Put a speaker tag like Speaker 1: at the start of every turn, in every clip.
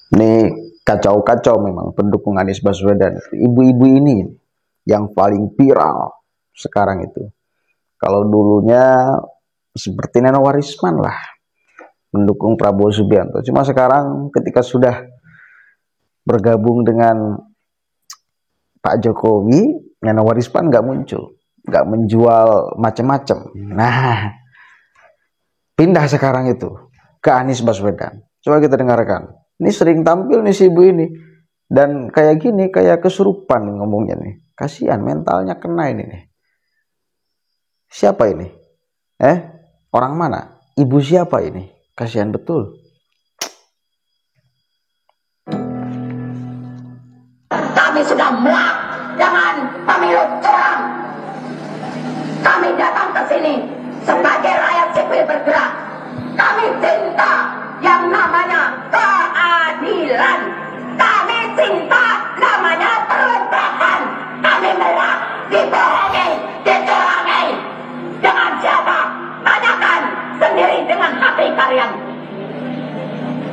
Speaker 1: Ini kacau-kacau memang pendukung Anies Baswedan. Ibu-ibu ini yang paling viral sekarang itu. Kalau dulunya seperti Neno Warisman lah mendukung Prabowo Subianto. Cuma sekarang ketika sudah bergabung dengan Pak Jokowi, Neno Warisman nggak muncul, nggak menjual macam-macam. Nah, pindah sekarang itu ke Anies Baswedan. Coba kita dengarkan. Ini sering tampil nih si ibu ini. Dan kayak gini, kayak kesurupan ngomongnya nih. Kasihan, mentalnya kena ini nih. Siapa ini? Orang mana? Ibu siapa ini? Kasihan betul.
Speaker 2: Kami sudah melak dengan pemilu curang. Kami datang ke sini sebagai rakyat sipil bergerak. Kami cinta yang namanya keadilan. Kami cinta namanya perubahan. Kami melak dibohongi, dicurangi. Dengan siapa? Tanyakan sendiri dengan hati kalian.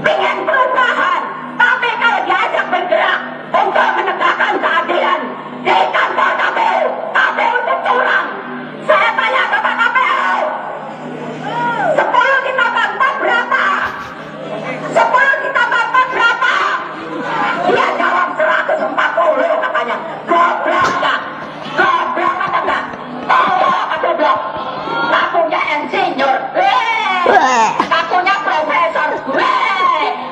Speaker 2: Pengen perubahan, tapi kalau diajak bergerak untuk menegakkan keadilan di kantor KPU, KPU itu curang. Saya tanya kepada KPU, 10 ditambah 4 berapa? 10 ditambah 4 berapa? Dia jawab 140 katanya. Goblok gak? Goblok apa enggak? Tolong apa goblok? Ngakunya insinyur, ngakunya profesor,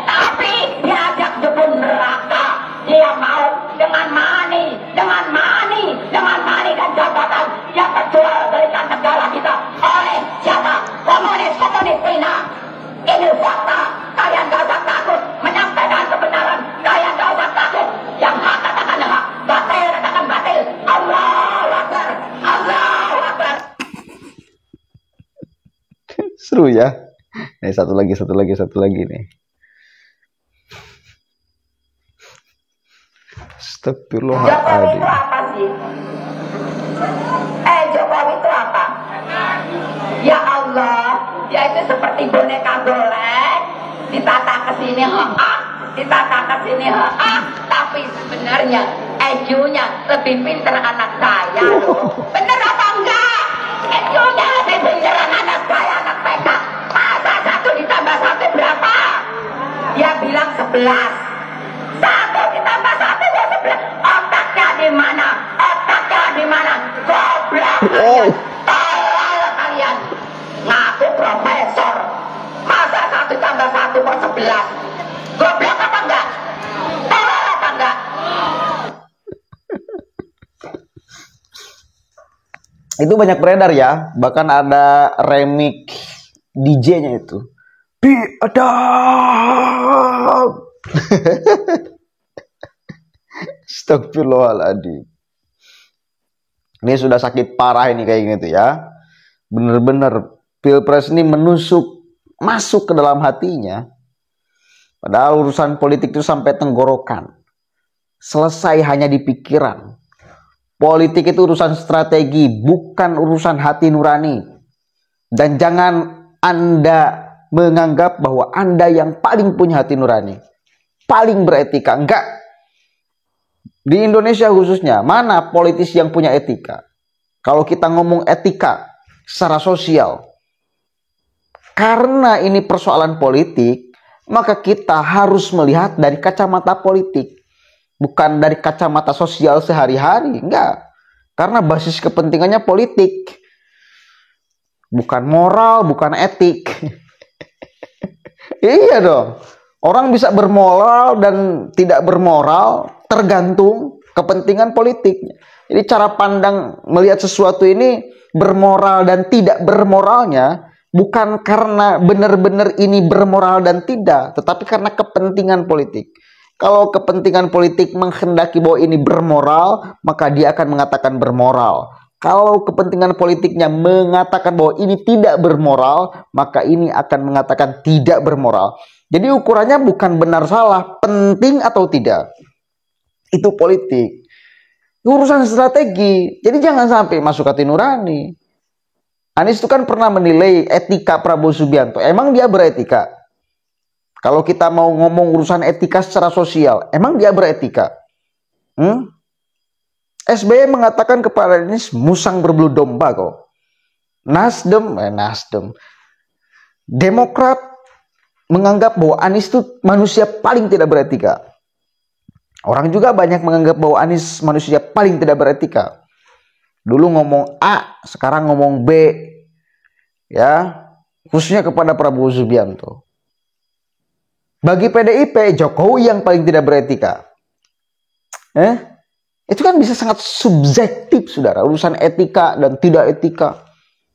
Speaker 2: tapi diajak jebul neraka. Dia mau dengan money dan jabatan yang terjual belikan negara kita oleh siapa? Komunis Cina. Ini fakta. Kalian gak usah takut menyampaikan kebenaran. Kalian gak usah takut. Yang hak katakan hak, batil katakan batil. Allahu Akbar, Allahu Akbar.
Speaker 1: Seru ya. Nih satu lagi nih.
Speaker 2: Jokowi itu
Speaker 1: Astagfirullahaladzim.
Speaker 2: apa sih? Jokowi itu apa? Ya Allah, dia itu seperti boneka golek, ditata ke sini ditata ke sini tapi sebenarnya EQ-nya lebih pintar anak saya loh. Bener apa enggak? EQ-nya lebih pintar anak saya, anak PK. Masa 1 ditambah 1 berapa? Dia bilang 11. 1 ditambah 1 ya 11. Otaknya di mana? Otaknya di mana? Goblok kalian. Tolol kalian. Ngaku profesor. Masa 1 tambah 1 kok 11? Goblok apa enggak? Tolol apa enggak?
Speaker 1: Itu banyak beredar ya. Bahkan ada remix DJ-nya itu. Biadab. Astagfirullahaladzim. Ini sudah sakit parah ini kayak gitu ya. Bener-bener Pilpres ini masuk ke dalam hatinya. Padahal urusan politik itu sampai tenggorokan. Selesai hanya di pikiran. Politik itu urusan strategi, bukan urusan hati nurani. Dan jangan Anda menganggap bahwa Anda yang paling punya hati nurani, paling beretika. Enggak. Di Indonesia khususnya, mana politisi yang punya etika? Kalau kita ngomong etika secara sosial, karena ini persoalan politik, maka kita harus melihat dari kacamata politik, bukan dari kacamata sosial sehari-hari. Enggak. Karena basis kepentingannya politik, bukan moral, bukan etik. Iya dong. Orang bisa bermoral dan tidak bermoral tergantung kepentingan politiknya. Jadi cara pandang melihat sesuatu ini bermoral dan tidak bermoralnya bukan karena benar-benar ini bermoral dan tidak, tetapi karena kepentingan politik. Kalau kepentingan politik menghendaki bahwa ini bermoral, maka dia akan mengatakan bermoral. Kalau kepentingan politiknya mengatakan bahwa ini tidak bermoral, maka ini akan mengatakan tidak bermoral. Jadi ukurannya bukan benar salah, penting atau tidak. Itu politik. Urusan strategi. Jadi jangan sampai masuk hati nurani. Anies itu kan pernah menilai etika Prabowo Subianto. Emang dia beretika? Kalau kita mau ngomong urusan etika secara sosial, emang dia beretika? SBY mengatakan kepada Anies, musang berbulu domba kok. Nasdem, Demokrat menganggap bahwa Anies itu manusia paling tidak beretika. Orang juga banyak menganggap bahwa Anies manusia paling tidak beretika. Dulu ngomong A, sekarang ngomong B. Ya, khususnya kepada Prabowo Subianto. Bagi PDIP, Jokowi yang paling tidak beretika. Itu kan bisa sangat subjektif, saudara. Urusan etika dan tidak etika,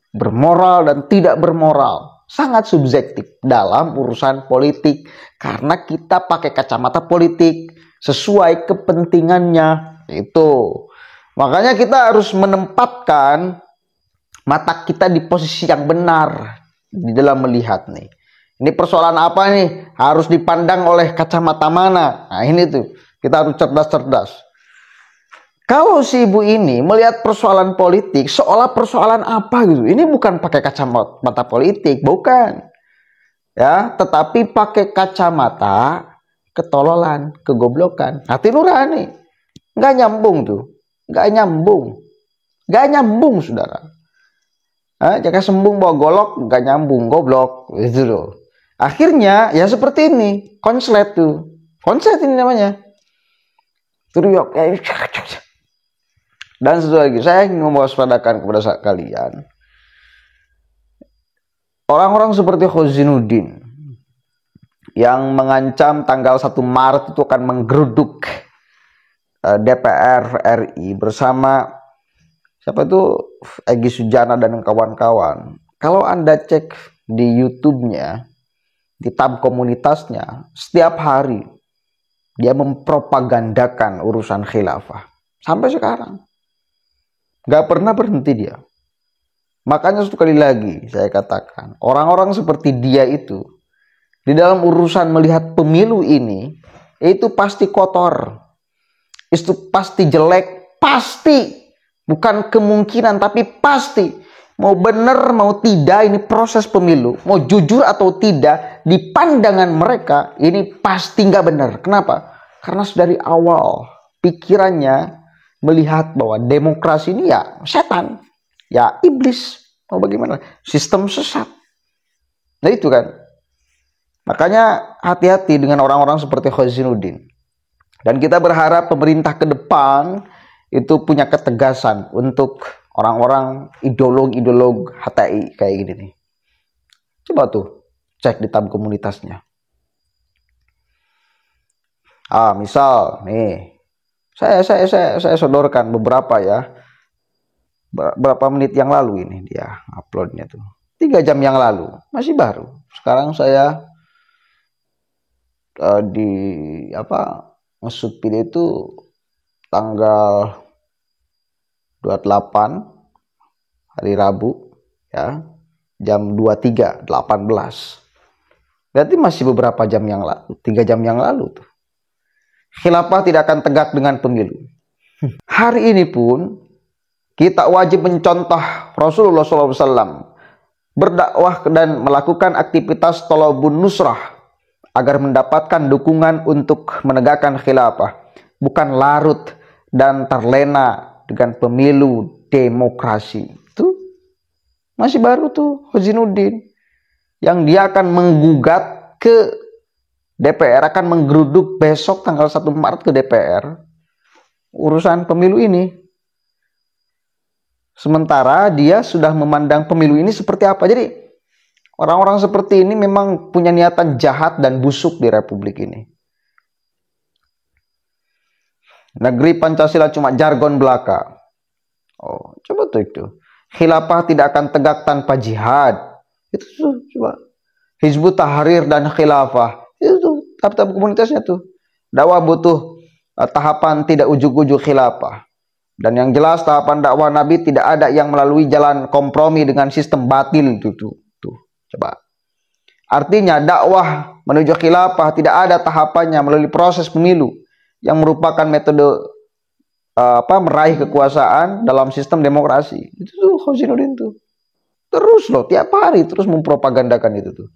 Speaker 1: bermoral dan tidak bermoral, sangat subjektif dalam urusan politik. Karena kita pakai kacamata politik sesuai kepentingannya. Itu. Makanya kita harus menempatkan mata kita di posisi yang benar di dalam melihat nih. Ini persoalan apa nih? Harus dipandang oleh kacamata mana? Nah ini tuh, kita harus cerdas-cerdas. Kalau si ibu ini melihat persoalan politik, seolah persoalan apa gitu. Ini bukan pakai kacamata politik, bukan. Ya, tetapi pakai kacamata ketololan, kegoblokan. Hati nurani. Nggak nyambung tuh. Nggak nyambung, saudara. Jika sembung bawa golok, nggak nyambung, goblok. Itu loh. Akhirnya ya seperti ini, konslet tuh. Konslet ini namanya. Teriak. Dan sesuatu lagi, saya ingin mewaspadai kepada kalian. Orang-orang seperti Khozinuddin yang mengancam tanggal 1 Maret itu akan menggeruduk DPR RI bersama siapa itu Egy Sujana dan kawan-kawan. Kalau Anda cek di YouTube-nya, di tab komunitasnya, setiap hari dia mempropagandakan urusan khilafah. Sampai sekarang. Gak pernah berhenti dia. Makanya sekali lagi saya katakan, orang-orang seperti dia itu, di dalam urusan melihat pemilu ini, itu pasti kotor. Itu pasti jelek. Pasti. Bukan kemungkinan, tapi pasti. Mau benar, mau tidak, ini proses pemilu. Mau jujur atau tidak, di pandangan mereka, ini pasti nggak benar. Kenapa? Karena dari awal, pikirannya melihat bahwa demokrasi ini ya setan. Ya iblis. Mau bagaimana? Sistem sesat. Nah itu kan. Makanya hati-hati dengan orang-orang seperti Khozinuddin. Dan kita berharap pemerintah ke depan itu punya ketegasan untuk orang-orang ideolog HTI kayak gini nih. Coba tuh cek di tab komunitasnya. Misal nih, saya sodorkan beberapa ya. Berapa menit yang lalu ini dia uploadnya tuh. 3 jam yang lalu, masih baru. Sekarang saya nge-shoot video itu tanggal 28 hari Rabu ya, jam 23.18. Berarti masih beberapa jam yang lalu, 3 jam yang lalu tuh. Khilafah tidak akan tegak dengan pemilu. Hari ini pun kita wajib mencontoh Rasulullah SAW berdakwah dan melakukan aktivitas thalabun nusrah agar mendapatkan dukungan untuk menegakkan khilafah, bukan larut dan terlena dengan pemilu demokrasi. Itu masih baru tuh Khozinuddin yang dia akan menggugat ke DPR, akan menggeruduk besok tanggal 1 Maret ke DPR urusan pemilu ini. Sementara dia sudah memandang pemilu ini seperti apa. Jadi orang-orang seperti ini memang punya niatan jahat dan busuk di republik ini. Negeri Pancasila cuma jargon belaka. Coba tuh itu. Khilafah tidak akan tegak tanpa jihad. Itu tuh coba. Hizbut Tahrir dan khilafah. Itu tuh tahap-tahap komunitasnya tuh. Dakwah butuh tahapan tidak ujuk-ujuk khilafah. Dan yang jelas tahapan dakwah Nabi tidak ada yang melalui jalan kompromi dengan sistem batil itu tuh. Coba. Artinya dakwah menuju khilafah tidak ada tahapannya melalui proses pemilu yang merupakan metode meraih kekuasaan dalam sistem demokrasi. Itu tuh Khozinuddin tuh. Terus loh tiap hari terus mempropagandakan itu tuh.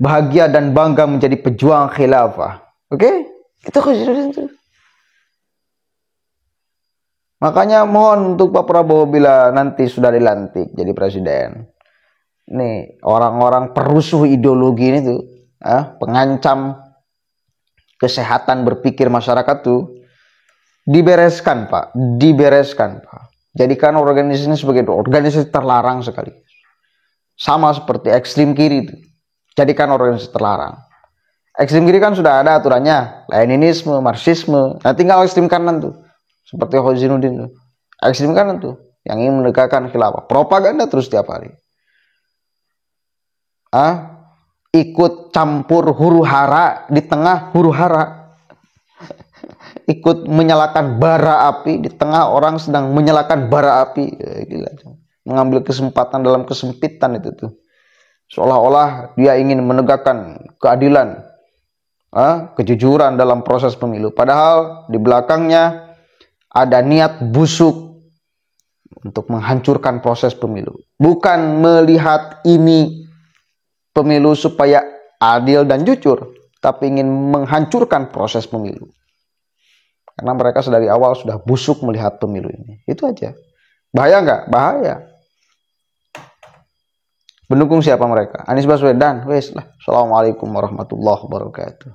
Speaker 1: bahagia dan bangga menjadi pejuang khilafah. Oke? Itu Khazirudin itu. Makanya mohon untuk Pak Prabowo bila nanti sudah dilantik jadi presiden. Nih, orang-orang perusuh ideologi ini tuh, pengancam kesehatan berpikir masyarakat tuh, dibereskan Pak, dibereskan Pak. Jadikan organisasi ini sebagai organisasi terlarang sekali. Sama seperti ekstrem kiri itu. Jadikan organisasi terlarang. Ekstrem kiri kan sudah ada aturannya, Leninisme, Marxisme. Nah tinggal ekstrem kanan tuh. Seperti Khazirudin tuh. Ekstrem kanan tuh yang ingin menegakkan khilafah. Propaganda terus tiap hari. Ikut campur huru hara di tengah huru hara. Ikut menyalakan bara api di tengah orang sedang menyalakan bara api. Gila. Mengambil kesempatan dalam kesempitan itu tuh. Seolah-olah dia ingin menegakkan keadilan, kejujuran dalam proses pemilu. Padahal di belakangnya ada niat busuk untuk menghancurkan proses pemilu. Bukan melihat ini pemilu supaya adil dan jujur, tapi ingin menghancurkan proses pemilu. Karena mereka dari awal sudah busuk melihat pemilu ini. Itu aja. Bahaya nggak? Bahaya. Pendukung siapa mereka? Anies Baswedan. Wes lah. Assalamualaikum warahmatullahi wabarakatuh.